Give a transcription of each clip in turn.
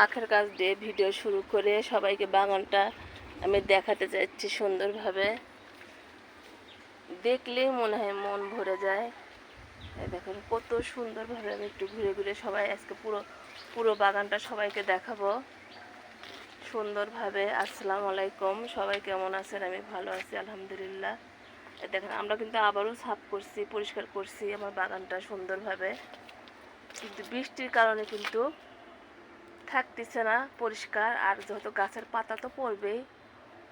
আখের গাছ দিয়ে ভিডিও শুরু করে সবাইকে বাগানটা আমি দেখাতে চাইছি সুন্দরভাবে। দেখলেই মনে হয় মন ভরে যায়। দেখুন কত সুন্দরভাবে আমি একটু ঘুরে ঘুরে সবাই আজকে পুরো বাগানটা সবাইকে দেখাবো সুন্দরভাবে। আসসালামু আলাইকুম, সবাই কেমন আছেন? আমি ভালো আছি আলহামদুলিল্লাহ। দেখেন আমরা কিন্তু আবারও সাফ করছি, পরিষ্কার করছি আমার বাগানটা সুন্দরভাবে, কিন্তু বৃষ্টির কারণে কিন্তু থাকতেছে না পরিষ্কার। আর যেহেতু গাছের পাতা তো পড়বেই,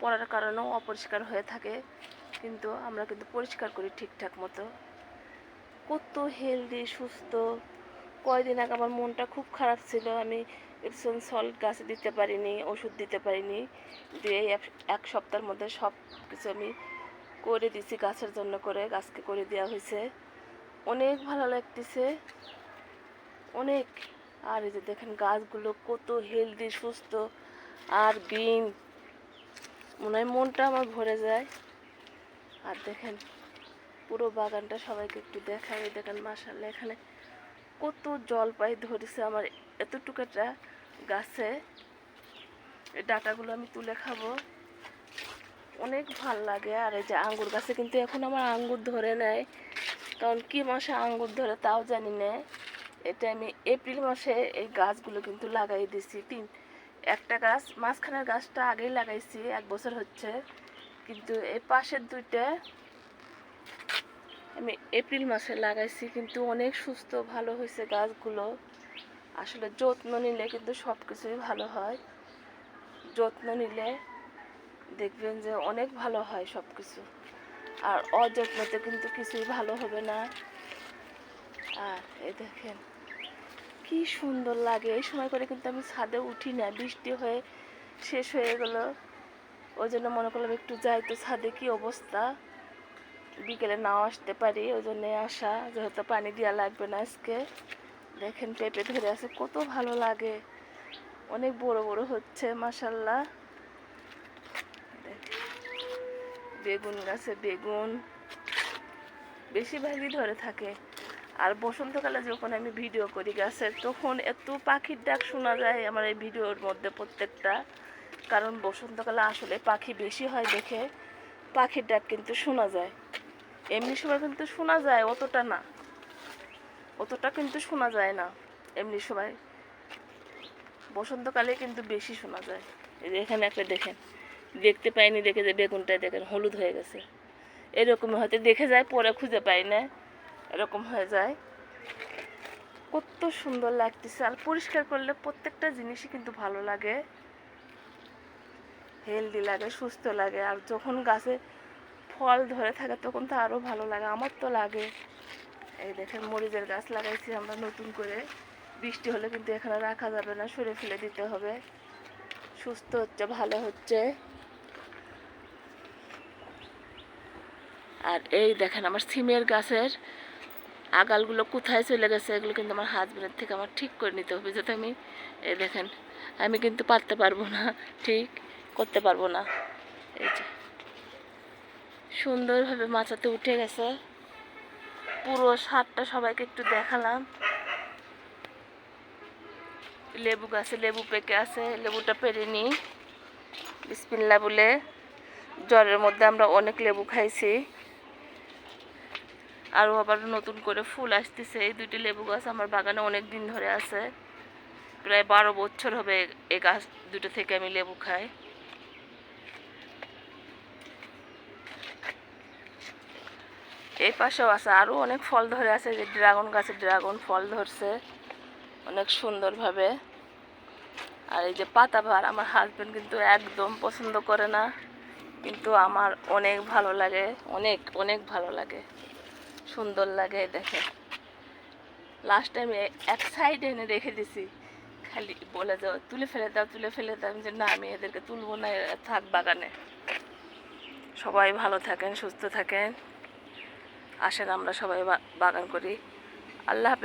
পড়ার কারণেও অপরিষ্কার হয়ে থাকে, কিন্তু আমরা কিন্তু পরিষ্কার করি ঠিকঠাক মতো। কত হেলদি সুস্থ। কয়দিন আগে আমার মনটা খুব খারাপ ছিল, আমি এপসন সল্ট গাছে দিতে পারিনি, ওষুধ দিতে পারিনি, কিন্তু এই এক সপ্তাহের মধ্যে সব কিছু আমি করে দিছি গাছের জন্য, করে গাছকে করে দেওয়া হয়েছে। অনেক ভালো লাগতেছে অনেক। আর এই যে দেখেন গাছগুলো কত হেলদি সুস্থ আর গ্রিন, মনে হয় মনটা আমার ভরে যায়। আর দেখেন পুরো বাগানটা সবাইকে একটু দেখাই। দেখেন মাশাআল্লাহ এখানে কত জলপাই ধরেছে আমার এতটুকুটা গাছে। এই ডাটাগুলো আমি তুলে খাবো, অনেক ভাল লাগে। আর এই যে আঙ্গুর গাছে কিন্তু এখন আমার আঙ্গুর ধরে নেয়, কারণ কি মাসে আঙ্গুর ধরে তাও জানি না। এটা আমি এপ্রিল মাসে এই গাছগুলো কিন্তু লাগাই দিছি। একটা গাছ, মাঝখানের গাছটা আগেই লাগাইছি, 1 বছর হচ্ছে, কিন্তু এই পাশের দুইটা আমি এপ্রিল মাসে লাগাইছি, কিন্তু অনেক সুস্থ ভালো হয়েছে গাছগুলো। আসলে যত্ন নিলে কিন্তু সব কিছুই ভালো হয়। যত্ন নিলে দেখবেন যে অনেক ভালো হয় সব কিছু, আর অযত্নতে কিন্তু কিছুই ভালো হবে না। আর এই দেখেন কি সুন্দর লাগে। এই সময় করে কিন্তু আমি ছাদে উঠি না, বৃষ্টি হয়ে শেষ হয়ে গেল, ওই জন্য মনে করলাম একটু যাই তো ছাদে, কি অবস্থা, বিকেলে নাও আসতে পারি, ওই জন্যে আসা, যেহেতু পানি দেওয়া লাগবে না আজকে। দেখেন পেঁপে ধরে আছে, কত ভালো লাগে, অনেক বড় বড় হচ্ছে মাশাআল্লাহ। বেগুন গাছে বেগুন বেশিরভাগই ধরে থাকে। আর বসন্তকালে যখন আমি ভিডিও করি গাছের, তখন এত পাখির ডাক শোনা যায় আমার এই ভিডিওর মধ্যে প্রত্যেকটা, কারণ বসন্তকালে আসলে পাখি বেশি হয় দেখে পাখির ডাক কিন্তু শোনা যায়। এমনি সময় কিন্তু শোনা যায় অতটা না, অতটা কিন্তু শোনা যায় না এমনি সময়, বসন্তকালে কিন্তু বেশি শোনা যায়। এখানে একটা দেখেন, দেখতে পাইনি দেখে যে বেগুনটায় দেখেন হলুদ হয়ে গেছে, এরকম হয়তো দেখে যায় পরে খুঁজে পাই না, এরকম হয়ে যায়। কত সুন্দর লাগতেছে। আর পরিষ্কার করলে প্রত্যেকটা জিনিসই কিন্তু ভালো লাগে, হেলদি লাগে, সুস্থ লাগে। আর যখন গাছে ফল ধরে থাকে তখন তো আরও ভালো লাগে, আমার তো লাগে। এই দেখেন মরিচের গাছ লাগাইছি আমরা নতুন করে, বৃষ্টি হলে কিন্তু এখানে রাখা যাবে না, সরে ফেলে দিতে হবে। সুস্থ হচ্ছে, ভালো হচ্ছে। আর এই দেখেন আমার সিমের গাছের আগালগুলো কোথায় চলে গেছে, এগুলো কিন্তু আমার হাজবেন্ডের থেকে আমার ঠিক করে নিতে হবে, যাতে আমি, এই দেখেন আমি কিন্তু পারতে পারবো না, ঠিক করতে পারবো না। এই যে সুন্দরভাবে মাচাতে উঠে গেছে, পুরো সারটা সবাইকে একটু দেখালাম। লেবু গাছে লেবু পেকে আছে, লেবুটা পেরে নিই বিসমিল্লাহ বলে। জ্বরের মধ্যে আমরা অনেক লেবু খাইছি, আরও আবার নতুন করে ফুল আসতেছে। এই 2টি লেবু গাছ আমার বাগানে অনেক দিন ধরে আছে, প্রায় 12 বছর হবে এই গাছ দুটো থেকে আমি লেবু খাই। এই পাশেও আছে, আরও অনেক ফল ধরে আছে, যে ড্রাগন গাছে ড্রাগন ফল ধরছে অনেক সুন্দরভাবে। আর এই যে পাতাবাহার আমার হাজবেন্ড কিন্তু একদম পছন্দ করে না, কিন্তু আমার অনেক ভালো লাগে, অনেক অনেক ভালো লাগে, সুন্দর লাগে। দেখে লাস্ট টাইম এক সাইডে এনে রেখে দিছি, খালি বলে যাও তুলে ফেলে দাও তুলে ফেলে দাও, যে না আমি এদেরকে তুলবো না, থাক বাগানে। সবাই ভালো থাকেন, সুস্থ থাকেন, আসেন আমরা সবাই বাগান করি। আল্লাহ হাফেজ।